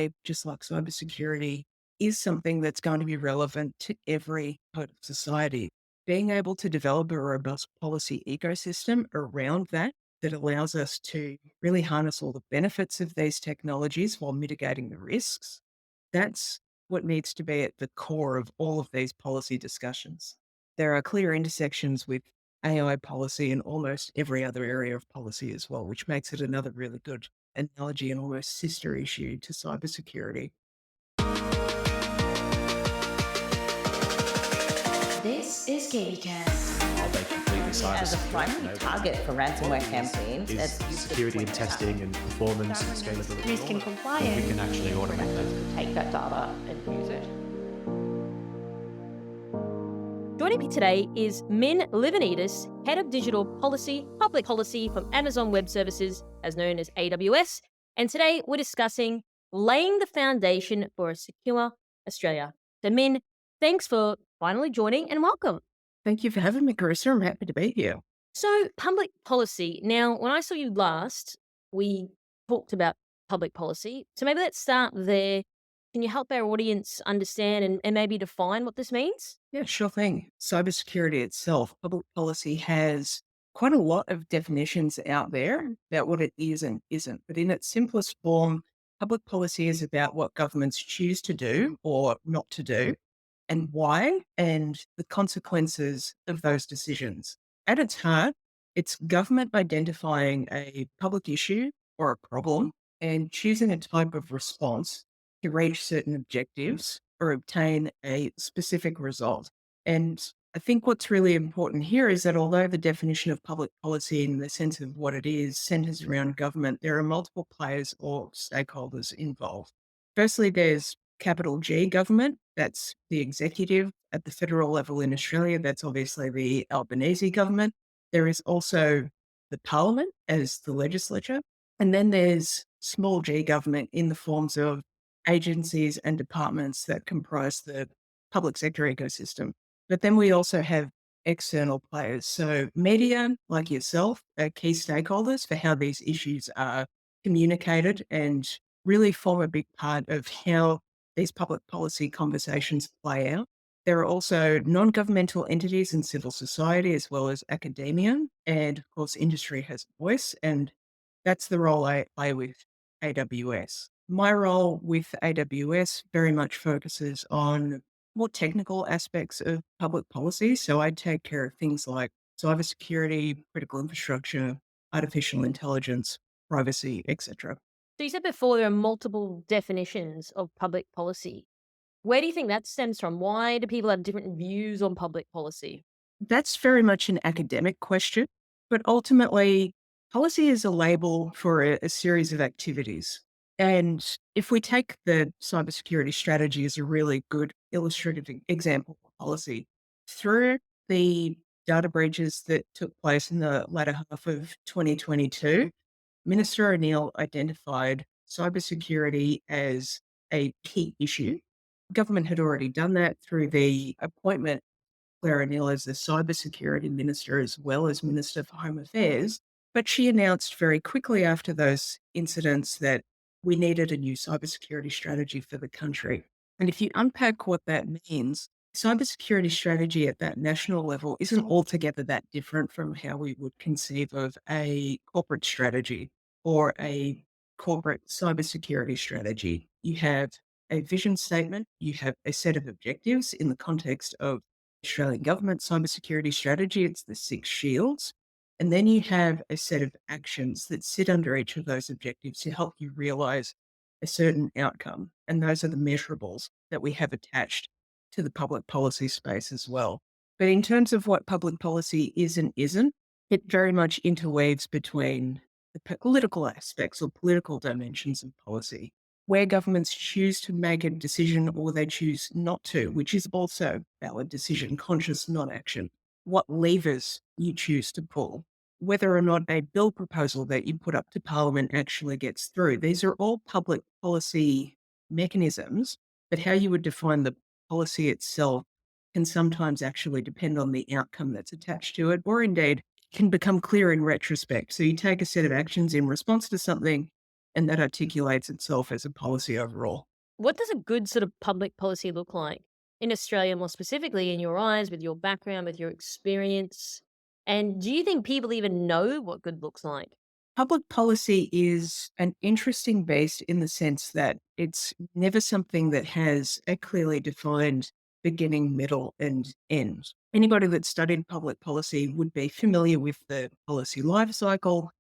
AI, just like cybersecurity, is something that's going to be relevant to every part of society. Being able to develop a robust policy ecosystem around that allows us to really harness all the benefits of these technologies while mitigating the risks. That's what needs to be at the core of all of these policy discussions. There are clear intersections with AI policy in almost every other area of policy as well, which makes it another really good analogy and almost sister issue to cybersecurity. This is KBcast. Are they completely As a cybersecure? primary target for ransomware campaigns, Is that's used to security and point testing and performance and scalability. risk and We compliance. can actually automate that. take that data and use it. Joining me today is Min Livanidis, Head of Digital Policy, Public Policy from Amazon Web Services, as known as AWS. And today we're discussing laying the foundation for a secure Australia. So Min, thanks for finally joining and welcome. Thank you for having me, Carissa. I'm happy to be here. So public policy. Now, when I saw you last, we talked about public policy. So maybe let's start there. Can you help our audience understand and maybe define what this means? Yeah, sure thing. Cybersecurity itself, public policy has quite a lot of definitions out there about what it is and isn't. But in its simplest form, public policy is about what governments choose to do or not to do and why and the consequences of those decisions. At its heart, it's government identifying a public issue or a problem and choosing a type of response to reach certain objectives or obtain a specific result. And I think what's really important here is that although the definition of public policy in the sense of what it is centers around government, there are multiple players or stakeholders involved. Firstly, there's capital G government. That's the executive at the federal level in Australia. That's obviously the Albanese government. There is also the parliament as the legislature. And then there's small g government in the forms of agencies and departments that comprise the public sector ecosystem. But then we also have external players. So media, like yourself, are key stakeholders for how these issues are communicated and really form a big part of how these public policy conversations play out. There are also non-governmental entities and civil society, as well as academia. And of course, industry has a voice. And that's the role I play with AWS. My role with AWS very much focuses on more technical aspects of public policy. So I take care of things like cybersecurity, critical infrastructure, artificial intelligence, privacy, etc. So you said before there are multiple definitions of public policy. Where do you think that stems from? Why do people have different views on public policy? That's very much an academic question, but ultimately, policy is a label for a series of activities. And if we take the cybersecurity strategy as a really good illustrative example of policy, through the data breaches that took place in the latter half of 2022, Minister O'Neill identified cybersecurity as a key issue. Government had already done that through the appointment Claire O'Neill as the cybersecurity minister as well as Minister for Home Affairs. But she announced very quickly after those incidents that we needed a new cybersecurity strategy for the country. And if you unpack what that means, cybersecurity strategy at that national level isn't altogether that different from how we would conceive of a corporate strategy or a corporate cybersecurity strategy. You have a vision statement, you have a set of objectives in the context of Australian government cybersecurity strategy. It's the six shields. And then you have a set of actions that sit under each of those objectives to help you realize a certain outcome. And those are the measurables that we have attached to the public policy space as well. But in terms of what public policy is and isn't, it very much interweaves between the political aspects or political dimensions of policy, where governments choose to make a decision or they choose not to, which is also valid decision, conscious non-action. What levers you choose to pull, whether or not a bill proposal that you put up to Parliament actually gets through. These are all public policy mechanisms, but how you would define the policy itself can sometimes actually depend on the outcome that's attached to it, or indeed can become clear in retrospect. So you take a set of actions in response to something, and that articulates itself as a policy overall. What does a good sort of public policy look like in Australia, more specifically in your eyes, with your background, with your experience? And do you think people even know what good looks like? Public policy is an interesting beast in the sense that it's never something that has a clearly defined beginning, middle, and end. Anybody that studied public policy would be familiar with the policy life cycle,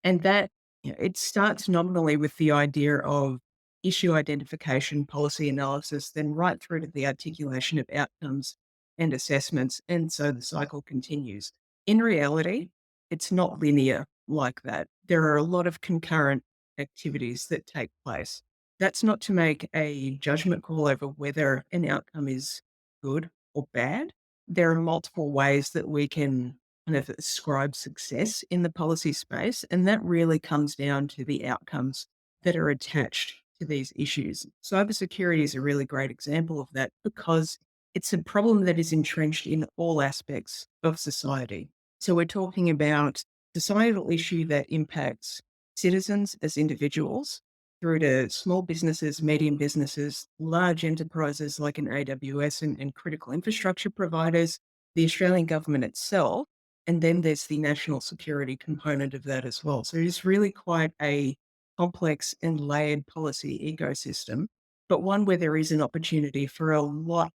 and that it starts nominally with the idea of issue identification, policy analysis, then right through to the articulation of outcomes and assessments. And so the cycle continues. In reality, it's not linear like that. There are a lot of concurrent activities that take place. That's not to make a judgment call over whether an outcome is good or bad. There are multiple ways that we can kind of ascribe success in the policy space, and that really comes down to the outcomes that are attached to these issues. Cybersecurity is a really great example of that because it's a problem that is entrenched in all aspects of society. So we're talking about societal issue that impacts citizens as individuals through to small businesses, medium businesses, large enterprises like an AWS and critical infrastructure providers, the Australian government itself, and then there's the national security component of that as well. So it's really quite a complex and layered policy ecosystem, but one where there is an opportunity for a lot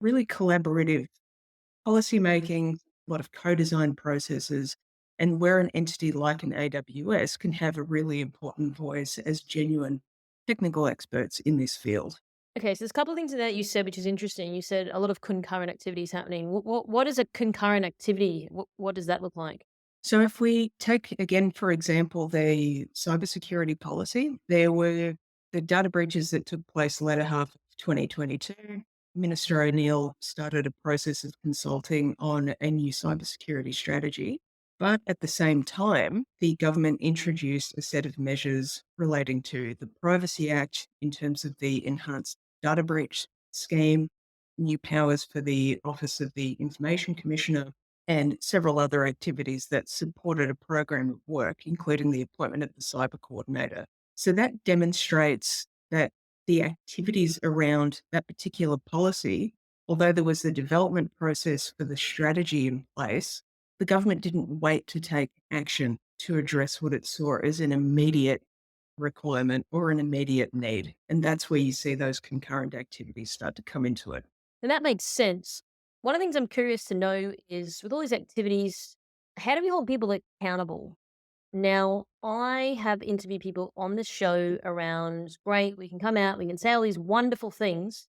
really collaborative policy making, a lot of co-design processes, and where an entity like an AWS can have a really important voice as genuine technical experts in this field. Okay, so there's a couple of things in that you said, which is interesting. You said a lot of concurrent activities happening. What is a concurrent activity? What does that look like? So if we take again, for example, the cybersecurity policy, there were the data breaches that took place latter half of 2022. Minister O'Neill started a process of consulting on a new cybersecurity strategy. But at the same time, the government introduced a set of measures relating to the Privacy Act in terms of the enhanced data breach scheme, new powers for the Office of the Information Commissioner, and several other activities that supported a program of work, including the appointment of the cyber coordinator. So that demonstrates that the activities around that particular policy, although there was the development process for the strategy in place, the government didn't wait to take action to address what it saw as an immediate requirement or an immediate need. And that's where you see those concurrent activities start to come into it. And that makes sense. One of the things I'm curious to know is with all these activities, how do we hold people accountable? Now, I have interviewed people on this show around, great, we can come out, we can say all these wonderful things.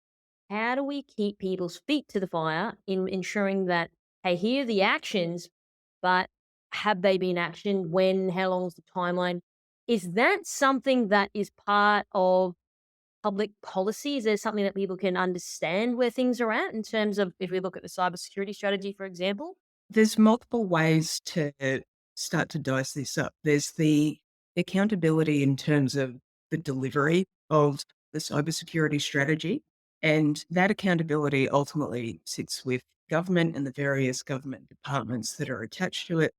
How do we keep people's feet to the fire in ensuring that, hey, here are the actions, but have they been actioned? When? How long is the timeline? Is that something that is part of public policy? Is there something that people can understand where things are at in terms of if we look at the cybersecurity strategy, for example? There's multiple ways to start to dice this up. There's the accountability in terms of the delivery of the cybersecurity strategy. And that accountability ultimately sits with government and the various government departments that are attached to it.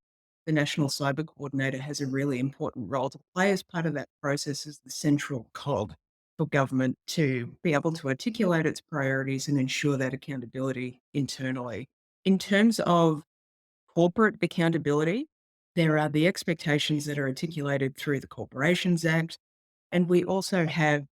The National Cyber Coordinator has a really important role to play as part of that process as the central cog for government to be able to articulate its priorities and ensure that accountability internally. In terms of corporate accountability, there are the expectations that are articulated through the Corporations Act, and we also have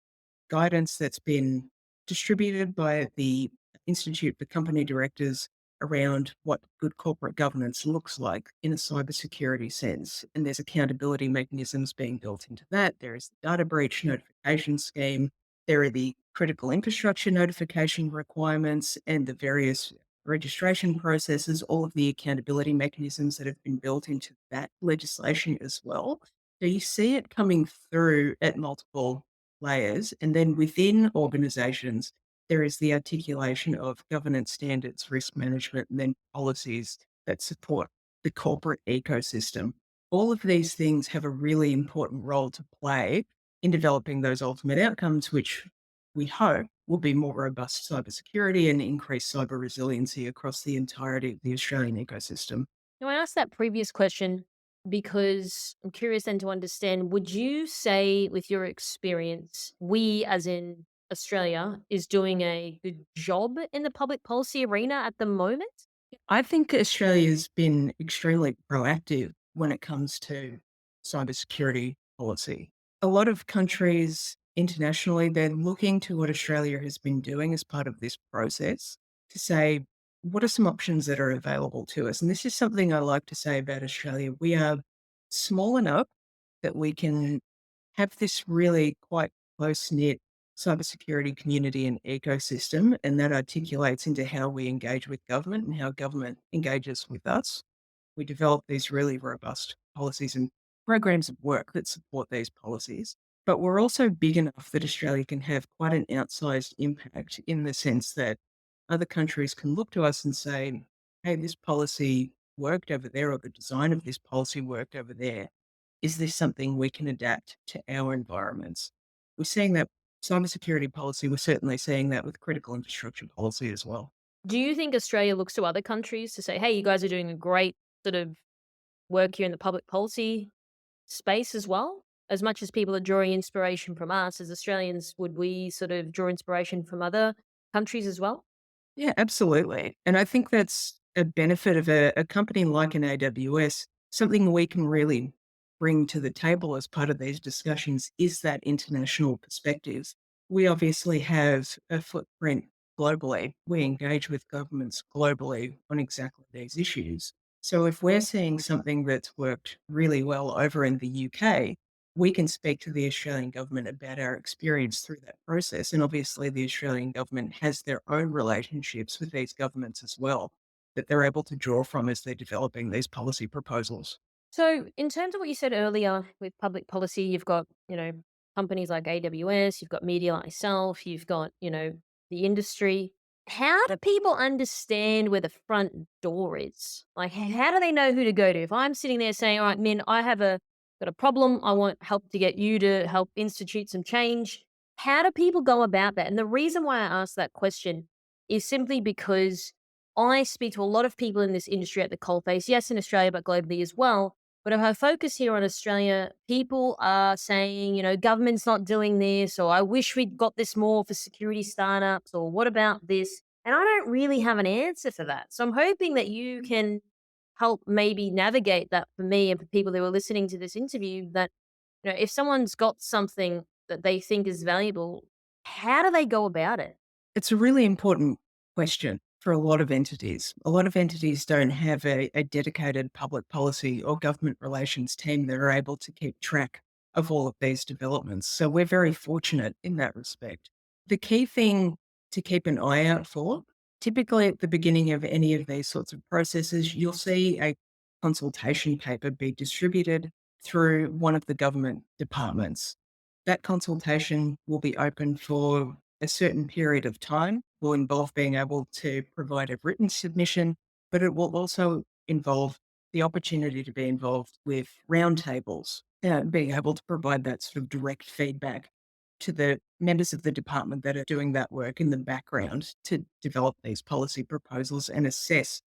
guidance that's been distributed by the Institute for Company Directors around what good corporate governance looks like in a cybersecurity sense. And there's accountability mechanisms being built into that. There is the data breach notification scheme. There are the critical infrastructure notification requirements and the various registration processes, all of the accountability mechanisms that have been built into that legislation as well. So you see it coming through at multiple layers. And then within organizations, there is the articulation of governance standards, risk management, and then policies that support the corporate ecosystem. All of these things have a really important role to play in developing those ultimate outcomes, which we hope will be more robust cybersecurity and increased cyber resiliency across the entirety of the Australian ecosystem. Now, I asked that previous question Because I'm curious then to understand, would you say, with your experience, we, as in Australia, is doing a good job in the public policy arena at the moment? I think Australia's been extremely proactive when it comes to cybersecurity policy. A lot of countries internationally, they're looking to what Australia has been doing as part of this process to say, what are some options that are available to us? And this is something I like to say about Australia. We are small enough that we can have this really quite close knit cybersecurity community and ecosystem, and that articulates into how we engage with government and how government engages with us. We develop these really robust policies and programs of work that support these policies. But we're also big enough that Australia can have quite an outsized impact in the sense that other countries can look to us and say, hey, this policy worked over there, or the design of this policy worked over there. Is this something we can adapt to our environments? We're seeing that cybersecurity policy, we're certainly seeing that with critical infrastructure policy as well. Do you think Australia looks to other countries to say, hey, you guys are doing a great sort of work here in the public policy space as well? As much as people are drawing inspiration from us as Australians, would we sort of draw inspiration from other countries as well? Yeah, absolutely. And I think that's a benefit of a company like an AWS. Something we can really bring to the table as part of these discussions is that international perspective. We obviously have a footprint globally. We engage with governments globally on exactly these issues. So if we're seeing something that's worked really well over in the UK, we can speak to the Australian government about our experience through that process. And obviously, the Australian government has their own relationships with these governments as well that they're able to draw from as they're developing these policy proposals. So, in terms of what you said earlier with public policy, you've got, companies like AWS, you've got media like yourself, you've got, the industry. How do people understand where the front door is? Like, how do they know who to go to? If I'm sitting there saying, all right, Min, I have got a problem, I want help to get you to help institute some change. How do people go about that? And the reason why I ask that question is simply because I speak to a lot of people in this industry at the coalface, yes, in Australia, but globally as well. But if I focus here on Australia, people are saying, government's not doing this, or I wish we'd got this more for security startups, or what about this? And I don't really have an answer for that. So I'm hoping that you can help maybe navigate that for me and for people who are listening to this interview that, if someone's got something that they think is valuable, how do they go about it? It's a really important question for a lot of entities. A lot of entities don't have a dedicated public policy or government relations team that are able to keep track of all of these developments. So we're very fortunate in that respect. The key thing to keep an eye out for, typically at the beginning of any of these sorts of processes, you'll see a consultation paper be distributed through one of the government departments. That consultation will be open for a certain period of time, will involve being able to provide a written submission, but it will also involve the opportunity to be involved with roundtables, being able to provide that sort of direct feedback to the members of the department that are doing that work in the background to develop these policy proposals and assess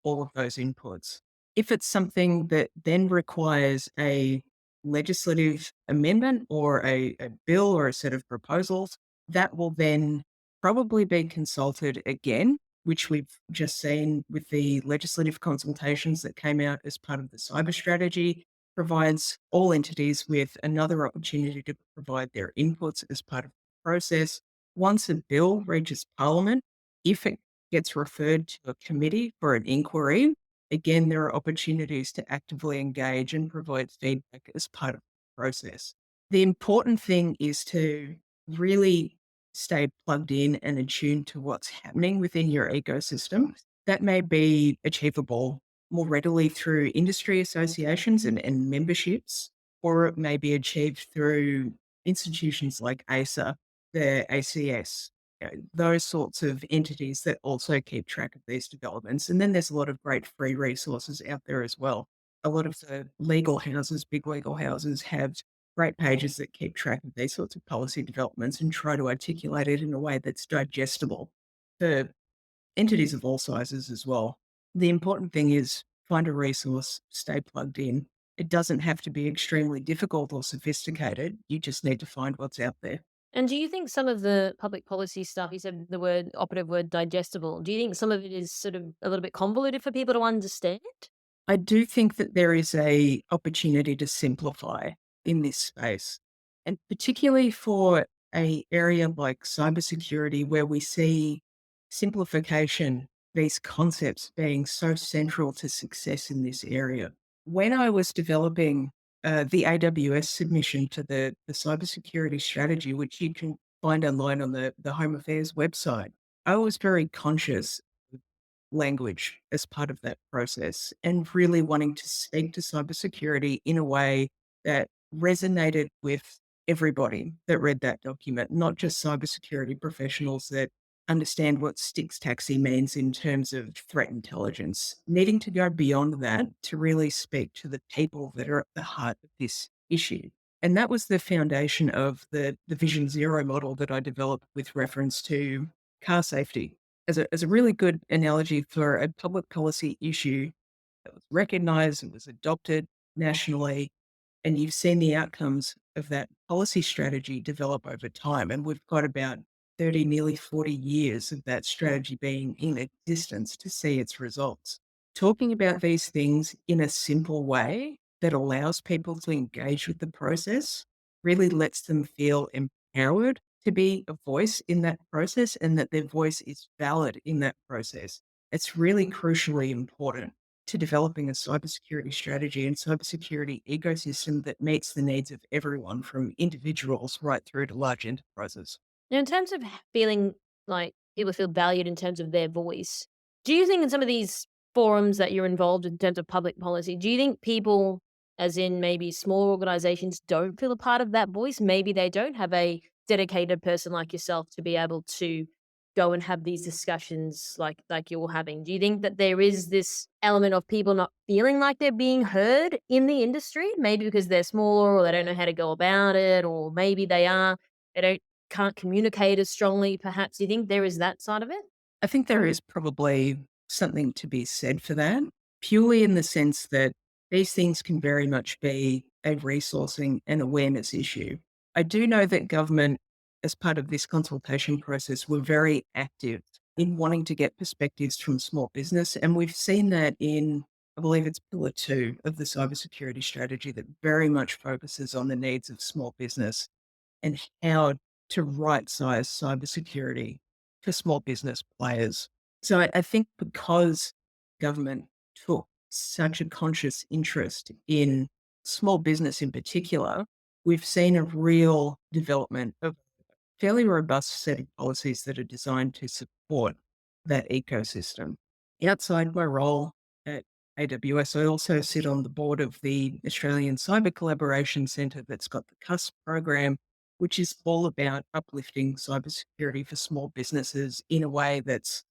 all of those inputs. If it's something that then requires a legislative amendment or a bill or a set of proposals, that will then probably be consulted again, which we've just seen with the legislative consultations that came out as part of the cyber strategy, provides all entities with another opportunity to provide their inputs as part of the process. Once a bill reaches Parliament, if it gets referred to a committee for an inquiry, again, there are opportunities to actively engage and provide feedback as part of the process. The important thing is to really stay plugged in and attuned to what's happening within your ecosystem. That may be achievable more readily through industry associations and memberships, or it may be achieved through institutions like ASA, the ACS, those sorts of entities that also keep track of these developments. And then there's a lot of great free resources out there as well. A lot of the legal houses, big legal houses, have great pages that keep track of these sorts of policy developments and try to articulate it in a way that's digestible for entities of all sizes as well. The important thing is find a resource, stay plugged in, It doesn't have to be extremely difficult or sophisticated. You just need to find what's out there. And do you think some of the public policy stuff, you said the word operative word digestible, do you think some of it is sort of a little bit convoluted for people to understand? I do think that there is a opportunity to simplify in this space, and particularly for a area like cybersecurity where we see simplification, these concepts being so central to success in this area. When I was developing the AWS submission to the cybersecurity strategy, which you can find online on the Home Affairs website, I was very conscious language as part of that process and really wanting to speak to cybersecurity in a way that resonated with everybody that read that document, not just cybersecurity professionals that understand what sticks taxi means in terms of threat intelligence, needing to go beyond that to really speak to the people that are at the heart of this issue. And that was the foundation of the Vision Zero model that I developed with reference to car safety as a really good analogy for a public policy issue that was recognized and was adopted nationally. And you've seen the outcomes of that policy strategy develop over time. And we've got about 30, nearly 40 years of that strategy being in existence to see its results. Talking about these things in a simple way that allows people to engage with the process really lets them feel empowered to be a voice in that process and that their voice is valid in that process. It's really crucially important to developing a cybersecurity strategy and cybersecurity ecosystem that meets the needs of everyone from individuals right through to large enterprises. Now, in terms of feeling like people feel valued in terms of their voice, do you think in some of these forums that you're involved in terms of public policy, do you think people, as in maybe small organizations, don't feel a part of that voice? Maybe they don't have a dedicated person like yourself to be able to go and have these discussions like you're having. Do you think that there is this element of people not feeling like they're being heard in the industry? Maybe because they're smaller or they don't know how to go about it, or maybe they don't can't communicate as strongly, perhaps? Do you think there is that side of it? I think there is probably something to be said for that, purely in the sense that these things can very much be a resourcing and awareness issue. I do know that government, as part of this consultation process, were very active in wanting to get perspectives from small business. And we've seen that in, I believe it's Pillar 2 of the cybersecurity strategy that very much focuses on the needs of small business and how to right size cybersecurity for small business players. So I think because government took such a conscious interest in small business in particular, we've seen a real development of fairly robust set of policies that are designed to support that ecosystem. Outside my role at AWS, I also sit on the board of the Australian Cyber Collaboration Centre that's got the CUSP program, which is all about uplifting cybersecurity for small businesses in a way that's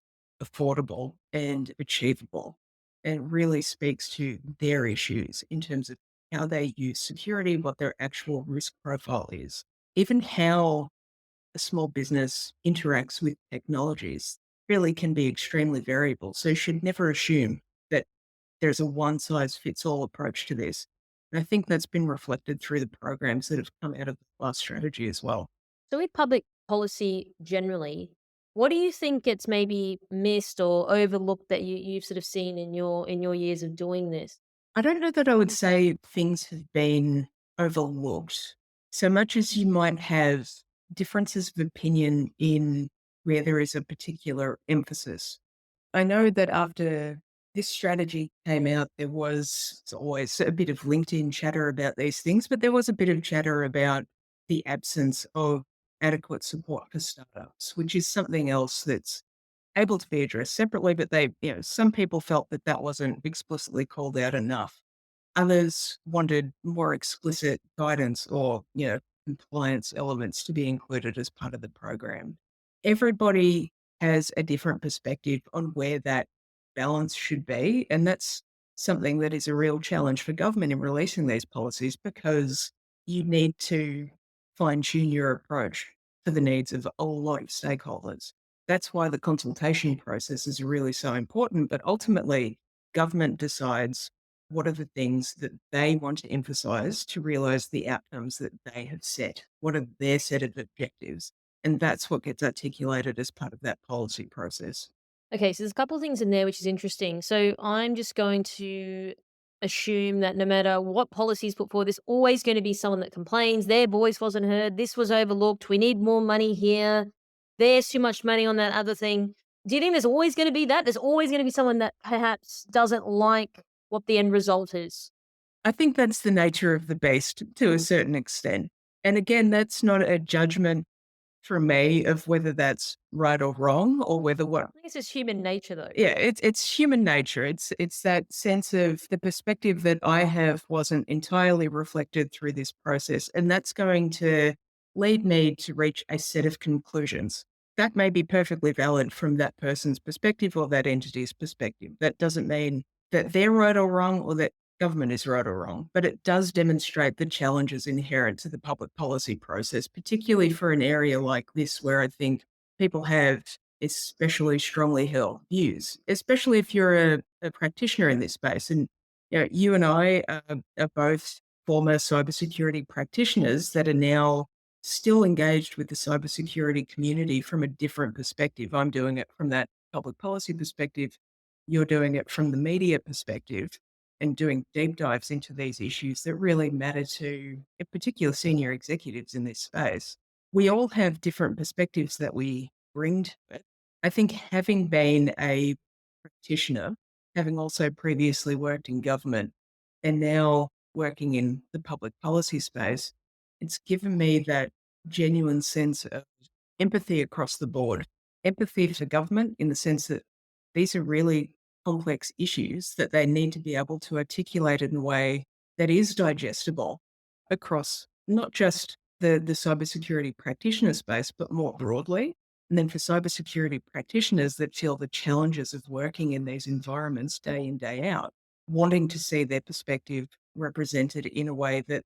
affordable and achievable and really speaks to their issues in terms of how they use security, what their actual risk profile is, even how a small business interacts with technologies really can be extremely variable. So you should never assume that there's a one size fits all approach to this. And I think that's been reflected through the programs that have come out of the last strategy as well. So with public policy generally, what do you think gets maybe missed or overlooked that you've sort of seen in your years of doing this? I don't know that I would say things have been overlooked so much as you might have differences of opinion in where there is a particular emphasis. I know that after this strategy came out, there was always a bit of LinkedIn chatter about these things, but there was a bit of chatter about the absence of adequate support for startups, which is something else that's able to be addressed separately. But some people felt that that wasn't explicitly called out enough. Others wanted more explicit guidance or, compliance elements to be included as part of the program. Everybody has a different perspective on where that balance should be. And that's something that is a real challenge for government in releasing these policies because you need to fine tune your approach to the needs of a lot of stakeholders. That's why the consultation process is really so important. But ultimately, government decides what are the things that they want to emphasize to realize the outcomes that they have set? What are their set of objectives? And that's what gets articulated as part of that policy process. Okay, so there's a couple of things in there which is interesting. So I'm just going to assume that no matter what policy is put forward, there's always going to be someone that complains their voice wasn't heard, this was overlooked, we need more money here, there's too much money on that other thing. Do you think there's always going to be that? There's always going to be someone that perhaps doesn't like what the end result is. I think that's the nature of the beast to a certain extent. And again, that's not a judgment for me of whether that's right or wrong or whether what. I think it's just human nature, though. Yeah, it's human nature. It's that sense of the perspective that I have wasn't entirely reflected through this process, and that's going to lead me to reach a set of conclusions. That may be perfectly valid from that person's perspective or that entity's perspective. That doesn't mean that they're right or wrong or that government is right or wrong, but it does demonstrate the challenges inherent to the public policy process, particularly for an area like this where I think people have especially strongly held views, especially if you're a practitioner in this space. And you and I are both former cybersecurity practitioners that are now still engaged with the cybersecurity community from a different perspective. I'm doing it from that public policy perspective. You're doing it from the media perspective and doing deep dives into these issues that really matter to, in particular, senior executives in this space. We all have different perspectives that we bring to it. I think having been a practitioner, having also previously worked in government and now working in the public policy space, it's given me that genuine sense of empathy across the board. Empathy for government in the sense that these are really complex issues that they need to be able to articulate in a way that is digestible across not just the cybersecurity practitioner space, but more broadly. And then for cybersecurity practitioners that feel the challenges of working in these environments day in, day out, wanting to see their perspective represented in a way that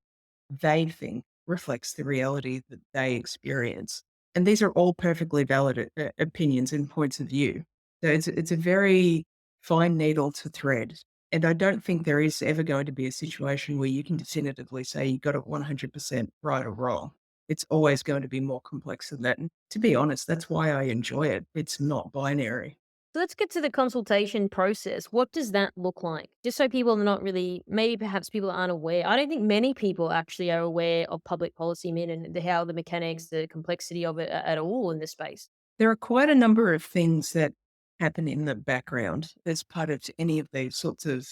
they think reflects the reality that they experience. And these are all perfectly valid opinions and points of view. So it's a very fine needle to thread. And I don't think there is ever going to be a situation where you can definitively say you got it 100% right or wrong. It's always going to be more complex than that. And to be honest, that's why I enjoy it. It's not binary. So let's get to the consultation process. What does that look like? Just so people are not really, maybe perhaps people aren't aware. I don't think many people actually are aware of public policy min and how the mechanics, the complexity of it at all in this space. There are quite a number of things that happen in the background as part of any of these sorts of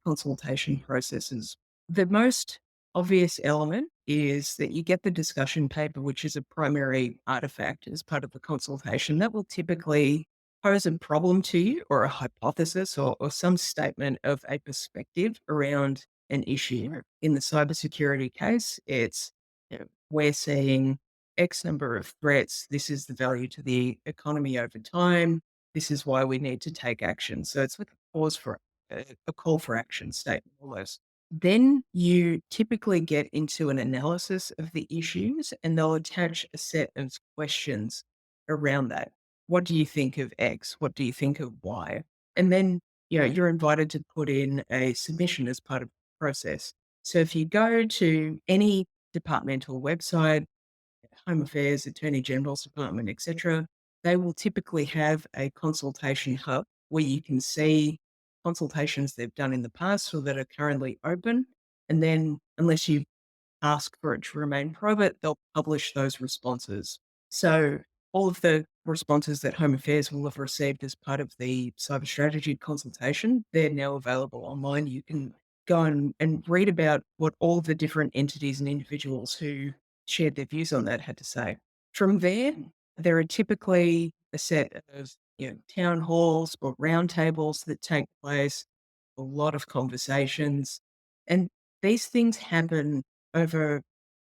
consultation processes. The most obvious element is that you get the discussion paper, which is a primary artifact as part of the consultation that will typically pose a problem to you or a hypothesis or some statement of a perspective around an issue. In the cybersecurity case, it's we're seeing X number of threats. This is the value to the economy over time. This is why we need to take action. So it's like a pause for a call for action statement almost. Then you typically get into an analysis of the issues and they'll attach a set of questions around that. What do you think of X? What do you think of Y? And then, you're invited to put in a submission as part of the process. So if you go to any departmental website, Home Affairs, Attorney General's Department, etc., they will typically have a consultation hub where you can see consultations they've done in the past or that are currently open. And then, unless you ask for it to remain private, they'll publish those responses. So, all of the responses that Home Affairs will have received as part of the cyber strategy consultation, they're now available online. You can go and read about what all the different entities and individuals who shared their views on that had to say. From there are typically a set of town halls or roundtables that take place, a lot of conversations, and these things happen over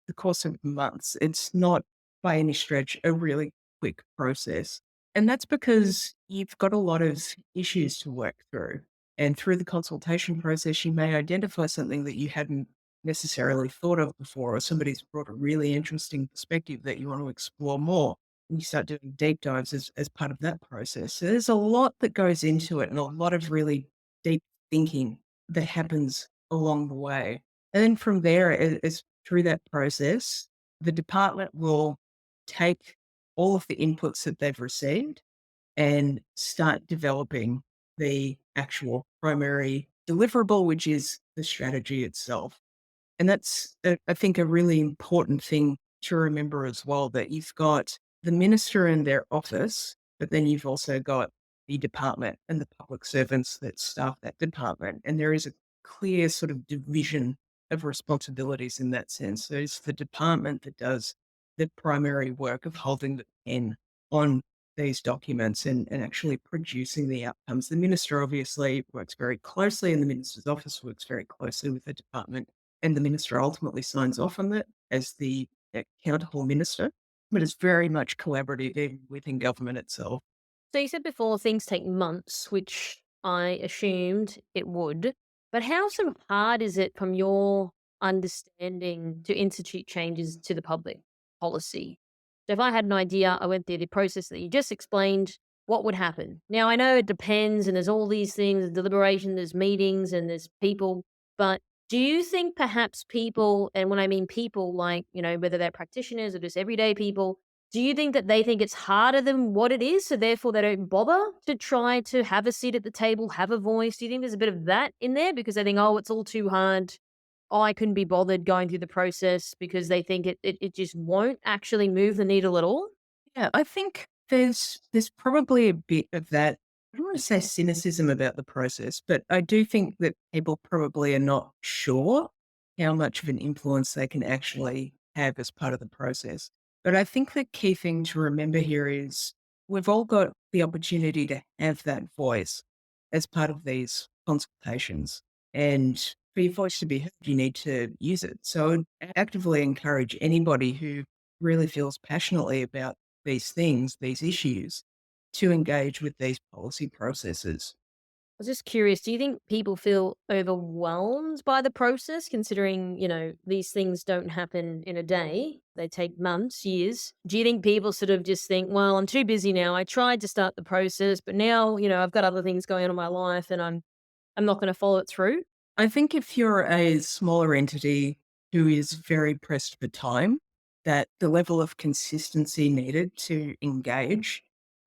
the course of months. It's not by any stretch a really quick process. And that's because you've got a lot of issues to work through. And through the consultation process, you may identify something that you hadn't necessarily thought of before, or somebody's brought a really interesting perspective that you want to explore more. And you start doing deep dives as part of that process. So there's a lot that goes into it and a lot of really deep thinking that happens along the way. And then from there, through that process, the department will take all of the inputs that they've received and start developing the actual primary deliverable, which is the strategy itself. And that's, I think, a really important thing to remember as well, that you've got the minister and their office, but then you've also got the department and the public servants that staff that department. And there is a clear sort of division of responsibilities in that sense. There's the department that does the primary work of holding the pen on these documents and actually producing the outcomes. The minister obviously works very closely, and the minister's office works very closely with the department, and the minister ultimately signs off on that as the accountable minister. But it's very much collaborative even within government itself. So you said before things take months, which I assumed it would. But how sort of hard is it from your understanding to institute changes to the public policy? So if I had an idea, I went through the process that you just explained, what would happen? Now I know it depends and there's all these things, there's deliberation, there's meetings and there's people, but do you think perhaps people, and when I mean people, like, whether they're practitioners or just everyday people, do you think that they think it's harder than what it is, so therefore they don't bother to try to have a seat at the table, have a voice? Do you think there's a bit of that in there because they think, "Oh, it's all too hard. Oh, I couldn't be bothered going through the process," because they think it just won't actually move the needle at all? Yeah, I think there's probably a bit of that. I don't want to say cynicism about the process, but I do think that people probably are not sure how much of an influence they can actually have as part of the process. But I think the key thing to remember here is we've all got the opportunity to have that voice as part of these consultations. And for your voice to be heard, you need to use it. So I'd actively encourage anybody who really feels passionately about these things, these issues, to engage with these policy processes. I was just curious, do you think people feel overwhelmed by the process considering, these things don't happen in a day? They take months, years. Do you think people sort of just think, well, I'm too busy now. I tried to start the process, but now, I've got other things going on in my life and I'm not going to follow it through? I think if you're a smaller entity who is very pressed for time, that the level of consistency needed to engage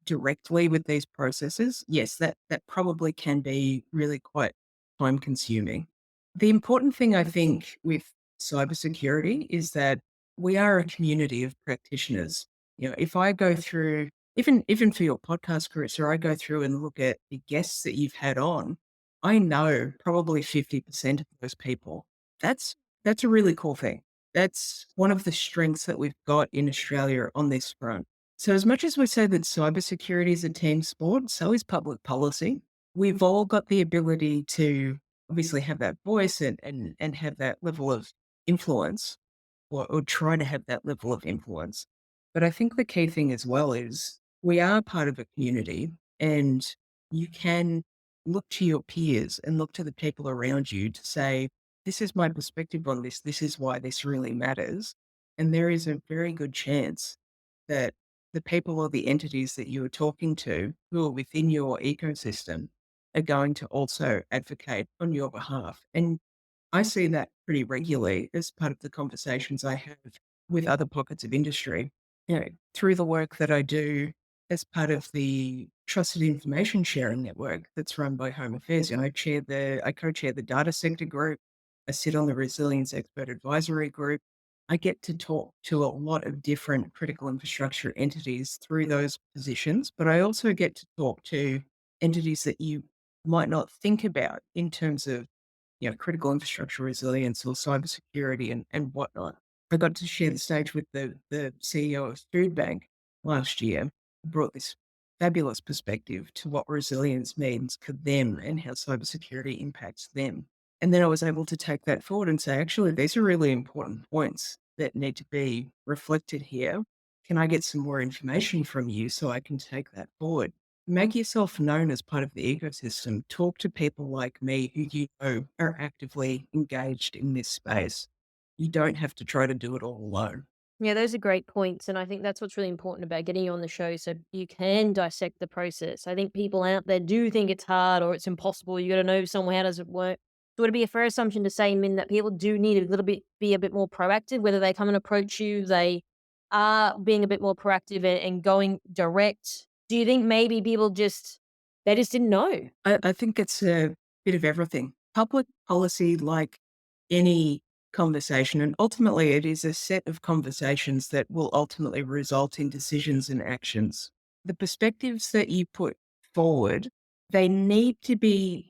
directly with these processes, yes, that probably can be really quite time consuming. The important thing I think with cybersecurity is that we are a community of practitioners. If I go through, even for your podcast, Chris, or I go through and look at the guests that you've had on, I know probably 50% of those people. That's that's a really cool thing. That's one of the strengths that we've got in Australia on this front. So as much as we say that cybersecurity is a team sport, so is public policy. We've all got the ability to obviously have that voice and have that level of influence, or try to have that level of influence. But I think the key thing as well is we are part of a community, and you can look to your peers and look to the people around you to say, this is my perspective on this. This is why this really matters. And there is a very good chance that the people or the entities that you are talking to who are within your ecosystem are going to also advocate on your behalf. And I see that pretty regularly as part of the conversations I have with other pockets of industry. Through the work that I do as part of the trusted information sharing network that's run by Home Affairs. I co-chair the data sector group. I sit on the resilience expert advisory group. I get to talk to a lot of different critical infrastructure entities through those positions, but I also get to talk to entities that you might not think about in terms of critical infrastructure resilience or cybersecurity and whatnot. I got to share the stage with the CEO of Food Bank last year, who brought this fabulous perspective to what resilience means for them and how cybersecurity impacts them. And then I was able to take that forward and say, actually, these are really important points that need to be reflected here. Can I get some more information from you so I can take that forward? Make yourself known as part of the ecosystem. Talk to people like me who you know are actively engaged in this space. You don't have to try to do it all alone. Yeah, those are great points. And I think that's what's really important about getting you on the show so you can dissect the process. I think people out there do think it's hard or it's impossible. You got to know someone, how does it work? So would it be a fair assumption to say, Min, that people do need a little bit be a bit more proactive, whether they come and approach you, they are being a bit more proactive and going direct? Do you think maybe people just they just didn't know? I think it's a bit of everything. Public policy, like any conversation, and ultimately it is a set of conversations that will ultimately result in decisions and actions. The perspectives that you put forward, they need to be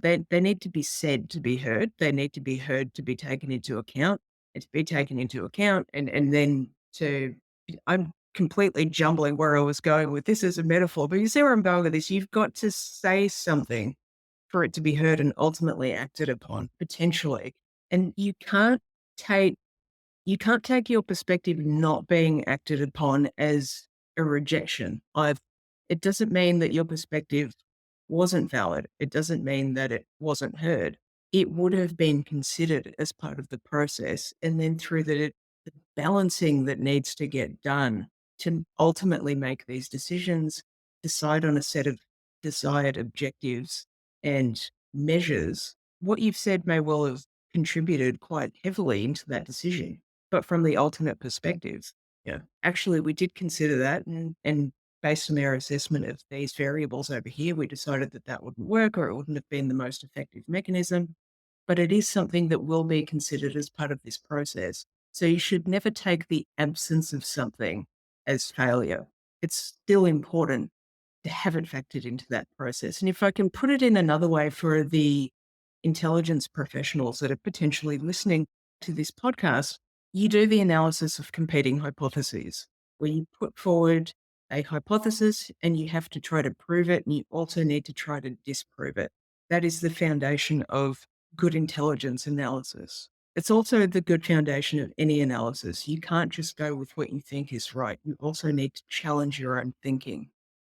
they need to be said to be heard. They need to be heard to be taken into account and to be taken into account and then to I'm completely jumbling where I was going with this as a metaphor, but you see where I'm going with this. You've got to say something for it to be heard and ultimately acted upon, potentially. And take you can't take your perspective not being acted upon as a rejection. It doesn't mean that your perspective wasn't valid. It doesn't mean that it wasn't heard. It would have been considered as part of the process. And then through the balancing that needs to get done to ultimately make these decisions, decide on a set of desired objectives and measures, what you've said may well have contributed quite heavily into that decision. But from the alternate perspective, yeah, actually, we did consider that, and based on our assessment of these variables over here, we decided that that wouldn't work or it wouldn't have been the most effective mechanism. But it is something that will be considered as part of this process. So you should never take the absence of something as failure. It's still important to have it factored into that process. And if I can put it in another way for the intelligence professionals that are potentially listening to this podcast, you do the analysis of competing hypotheses, where you put forward a hypothesis and you have to try to prove it, and you also need to try to disprove it. That is the foundation of good intelligence analysis. It's also the good foundation of any analysis. You can't just go with what you think is right. You also need to challenge your own thinking.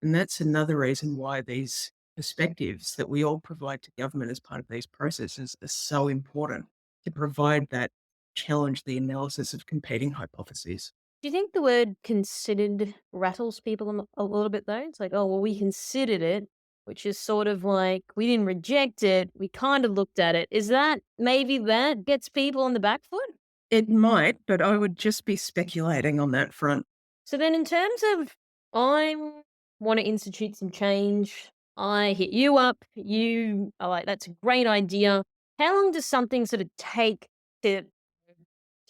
And that's another reason why these perspectives that we all provide to government as part of these processes are so important to provide that challenge the analysis of competing hypotheses. Do you think the word considered rattles people a little bit though? It's like, oh, well, we considered it, which is sort of like we didn't reject it. We kind of looked at it. Is that maybe that gets people on the back foot? It might, but I would just be speculating on that front. So then, in terms of, I want to institute some change. I hit you up. You are like, that's a great idea. How long does something sort of take to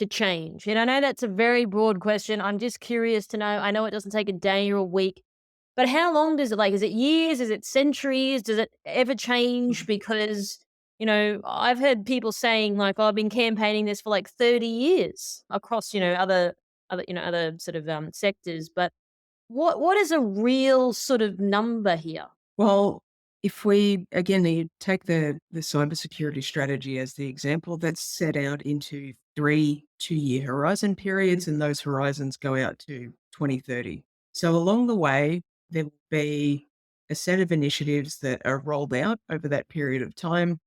change? And I know that's a very broad question. I'm just curious to know. I know it doesn't take a day or a week, but how long does it like? Is it years? Is it centuries? Does it ever change? Because I've heard people saying like, oh, I've been campaigning this for like 30 years across other sort of sectors. But what is a real sort of number here? Well, if we again you take the cybersecurity strategy as the example, that's set out into 3 2-year horizon periods, and those horizons go out to 2030. So along the way, there will be a set of initiatives that are rolled out over that period of time,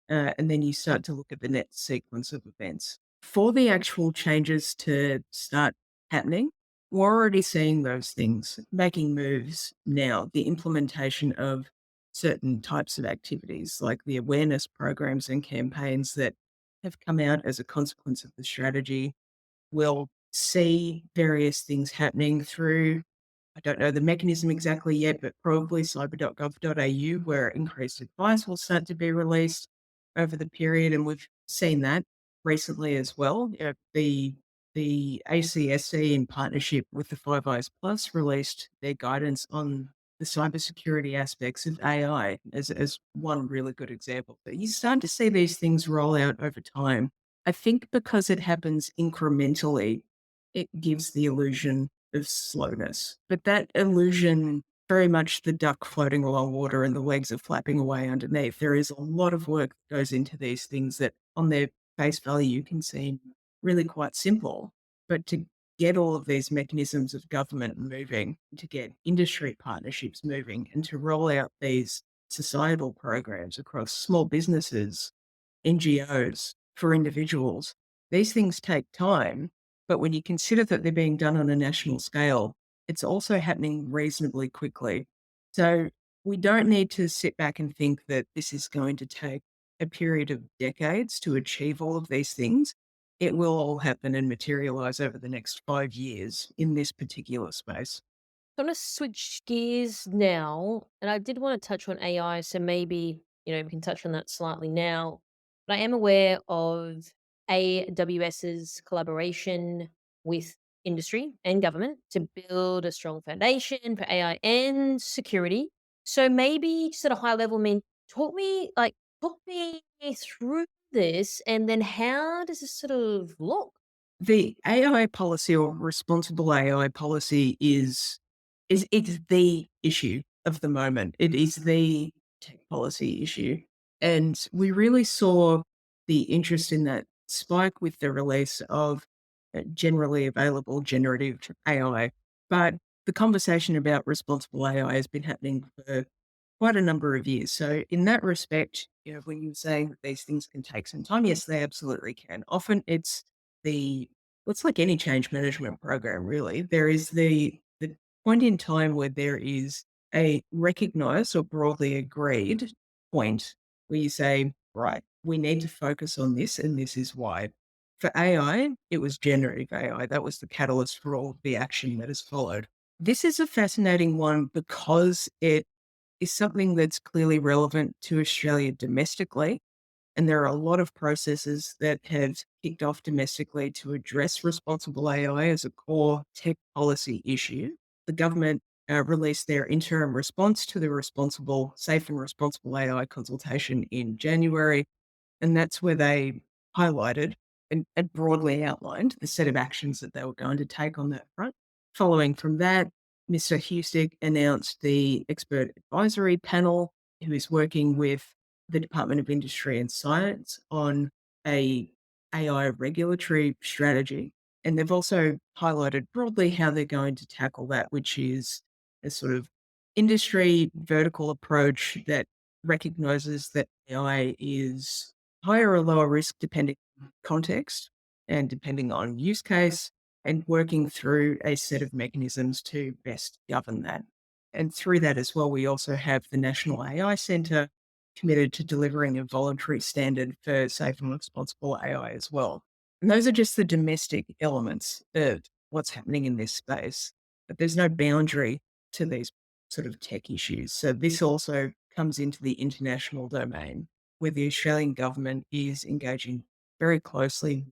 and then you start to look at the next sequence of events. For the actual changes to start happening, we're already seeing those things, making moves now, the implementation of certain types of activities, like the awareness programs and campaigns that have come out as a consequence of the strategy. We'll see various things happening through, I don't know the mechanism exactly yet, but probably cyber.gov.au, where increased advice will start to be released over the period. And we've seen that recently as well. The ACSC, in partnership with the Five Eyes Plus, released their guidance on the cybersecurity aspects of AI as one really good example. But you start to see these things roll out over time. I think because it happens incrementally, it gives the illusion of slowness. But that illusion, very much the duck floating along water and the legs are flapping away underneath. There is a lot of work that goes into these things that on their face value can seem really quite simple. But to get all of these mechanisms of government moving, to get industry partnerships moving, and to roll out these societal programs across small businesses, NGOs, for individuals, these things take time. But when you consider that they're being done on a national scale, it's also happening reasonably quickly. So we don't need to sit back and think that this is going to take a period of decades to achieve all of these things. It will all happen and materialize over the next 5 years in this particular space. So I'm going to switch gears now, and I did want to touch on AI, so maybe we can touch on that slightly now. But I am aware of AWS's collaboration with industry and government to build a strong foundation for AI and security. So maybe just at a high level, talk me through this, and then how does this sort of look? The AI policy or responsible AI policy is it's the issue of the moment. It is the tech policy issue. And we really saw the interest in that spike with the release of generally available generative AI. But the conversation about responsible AI has been happening for quite a number of years. So in that respect, when you're saying that these things can take some time, yes, they absolutely can. Often the it's like any change management program, really. There is the point in time where there is a recognized or broadly agreed point where you say, right, we need to focus on this, and this is why. For AI, it was generative AI. That was the catalyst for all of the action that has followed. This is a fascinating one because it is something that's clearly relevant to Australia domestically. And there are a lot of processes that have kicked off domestically to address responsible AI as a core tech policy issue. The government released their interim response to the safe and responsible AI consultation in January. And that's where they highlighted and broadly outlined the set of actions that they were going to take on that front. Following from that, Mr. Husic announced the expert advisory panel who is working with the Department of Industry and Science on a AI regulatory strategy. And they've also highlighted broadly how they're going to tackle that, which is a sort of industry vertical approach that recognizes that AI is higher or lower risk depending on context and depending on use case, and working through a set of mechanisms to best govern that. And through that as well, we also have the National AI Centre committed to delivering a voluntary standard for safe and responsible AI as well. And those are just the domestic elements of what's happening in this space. But there's no boundary to these sort of tech issues. So this also comes into the international domain where the Australian government is engaging very closely.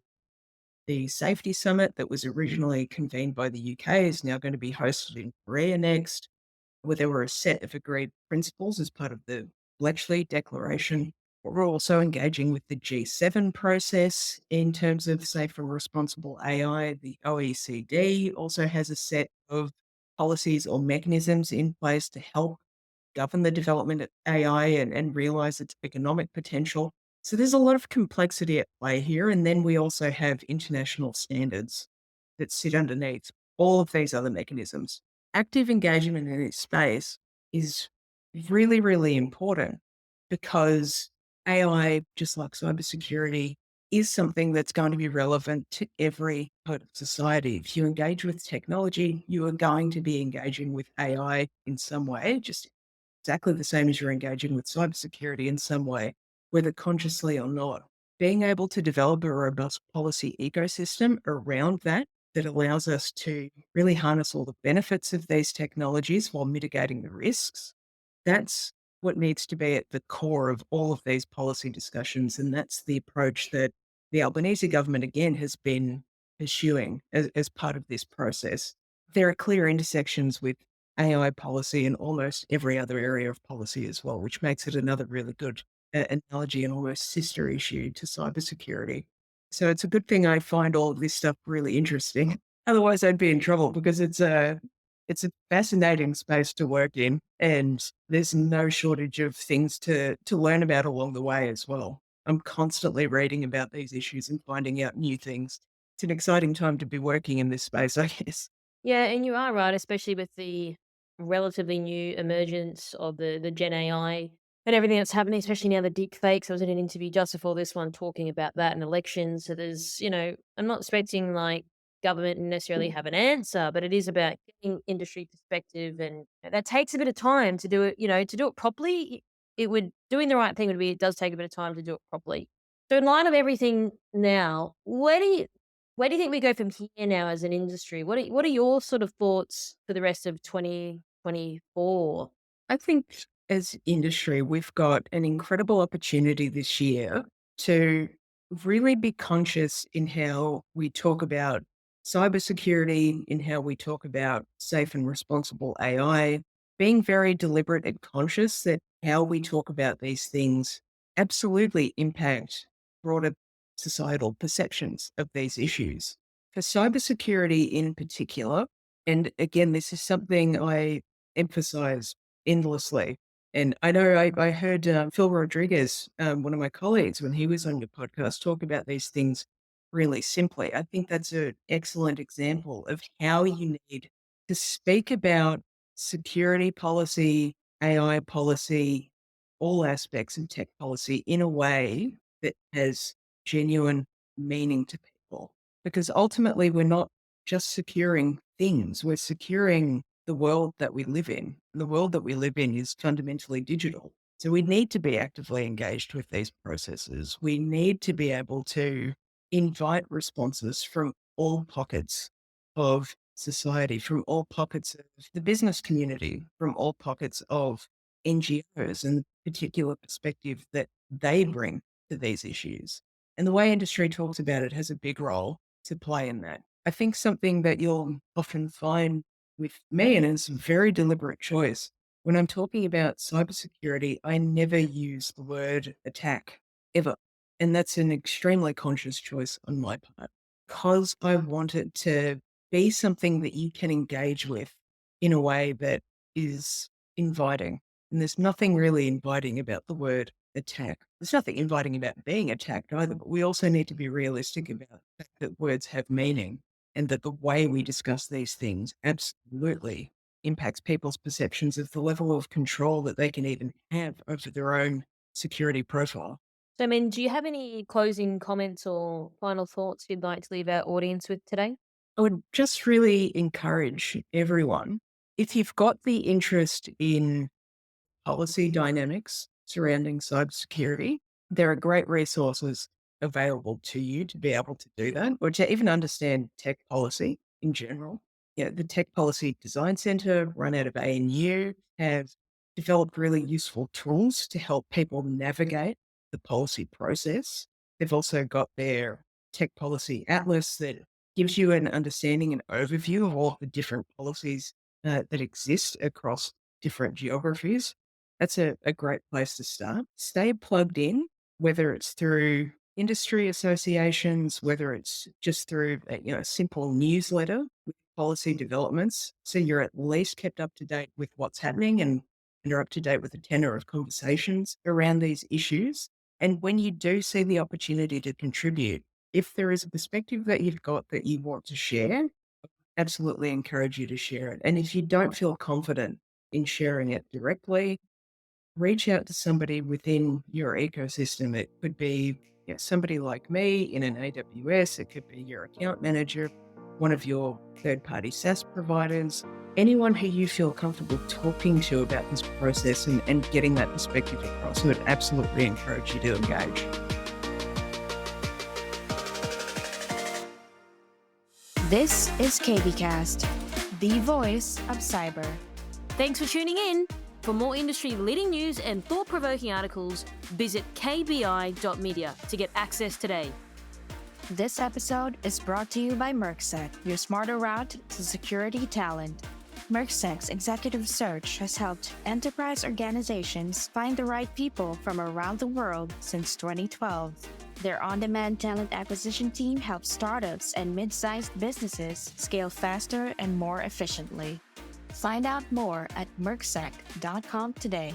The Safety Summit that was originally convened by the UK is now going to be hosted in Korea next, where there were a set of agreed principles as part of the Bletchley Declaration. We're also engaging with the G7 process in terms of safe and responsible AI. The OECD also has a set of policies or mechanisms in place to help govern the development of AI and realize its economic potential. So there's a lot of complexity at play here. And then we also have international standards that sit underneath all of these other mechanisms. Active engagement in this space is really, really important because AI, just like cybersecurity, is something that's going to be relevant to every part of society. If you engage with technology, you are going to be engaging with AI in some way, just exactly the same as you're engaging with cybersecurity in some way, whether consciously or not. Being able to develop a robust policy ecosystem around that allows us to really harness all the benefits of these technologies while mitigating the risks. That's what needs to be at the core of all of these policy discussions. And that's the approach that the Albanese government, again, has been pursuing as part of this process. There are clear intersections with AI policy in almost every other area of policy as well, which makes it another really good analogy and almost sister issue to cybersecurity. So it's a good thing I find all of this stuff really interesting. Otherwise, I'd be in trouble because it's a fascinating space to work in, and there's no shortage of things to learn about along the way as well. I'm constantly reading about these issues and finding out new things. It's an exciting time to be working in this space, I guess. Yeah, and you are right, especially with the relatively new emergence of the Gen AI and everything that's happening, especially now the deep fakes. I was in an interview just before this one talking about that and elections. So there's, I'm not expecting like government to necessarily have an answer, but it is about getting industry perspective, and that takes a bit of time to do it, to do it properly. doing the right thing would be, it does take a bit of time to do it properly. So in light of everything now, where do you think we go from here now as an industry? What are your sort of thoughts for the rest of 2024? I think as industry, we've got an incredible opportunity this year to really be conscious in how we talk about cybersecurity, in how we talk about safe and responsible AI, being very deliberate and conscious that how we talk about these things absolutely impact broader societal perceptions of these issues. For cybersecurity in particular, and again, this is something I emphasize endlessly. And I know I heard Phil Rodriguez, one of my colleagues, when he was on your podcast, talk about these things really simply. I think that's an excellent example of how you need to speak about security policy, AI policy, all aspects of tech policy in a way that has genuine meaning to people. Because ultimately, we're not just securing things, we're securing the world that we live in. The world that we live in is fundamentally digital. So we need to be actively engaged with these processes. We need to be able to invite responses from all pockets of society, from all pockets of the business community, from all pockets of NGOs and the particular perspective that they bring to these issues. And the way industry talks about it has a big role to play in that. I think something that you'll often find with me, and it's a very deliberate choice. When I'm talking about cybersecurity, I never use the word attack ever. And that's an extremely conscious choice on my part because I want it to be something that you can engage with in a way that is inviting. And there's nothing really inviting about the word attack. There's nothing inviting about being attacked either, but we also need to be realistic about the fact that words have meaning and that the way we discuss these things absolutely impacts people's perceptions of the level of control that they can even have over their own security profile. So, I mean, do you have any closing comments or final thoughts you'd like to leave our audience with today? I would just really encourage everyone, if you've got the interest in policy dynamics surrounding cybersecurity, there are great resources available to you to be able to do that or to even understand tech policy in general. Yeah, the Tech Policy Design Center, run out of ANU, have developed really useful tools to help people navigate the policy process. They've also got their Tech Policy Atlas that gives you an understanding and overview of all the different policies that exist across different geographies. That's a great place to start. Stay plugged in, whether it's through industry associations, whether it's just through a simple newsletter with policy developments. So you're at least kept up to date with what's happening and are up to date with the tenor of conversations around these issues. And when you do see the opportunity to contribute, if there is a perspective that you've got that you want to share, absolutely encourage you to share it. And if you don't feel confident in sharing it directly, reach out to somebody within your ecosystem. It could be somebody like me in an AWS, it could be your account manager, one of your third party SaaS providers, anyone who you feel comfortable talking to about this process and getting that perspective across. I would absolutely encourage you to engage. This is KBcast, the voice of cyber. Thanks for tuning in. For more industry leading news and thought-provoking articles, visit kbi.media to get access today. This episode is brought to you by Mercsec, your smarter route to security talent. Mercsec's executive search has helped enterprise organizations find the right people from around the world since 2012. Their on-demand talent acquisition team helps startups and mid-sized businesses scale faster and more efficiently. Find out more at mercsec.com today.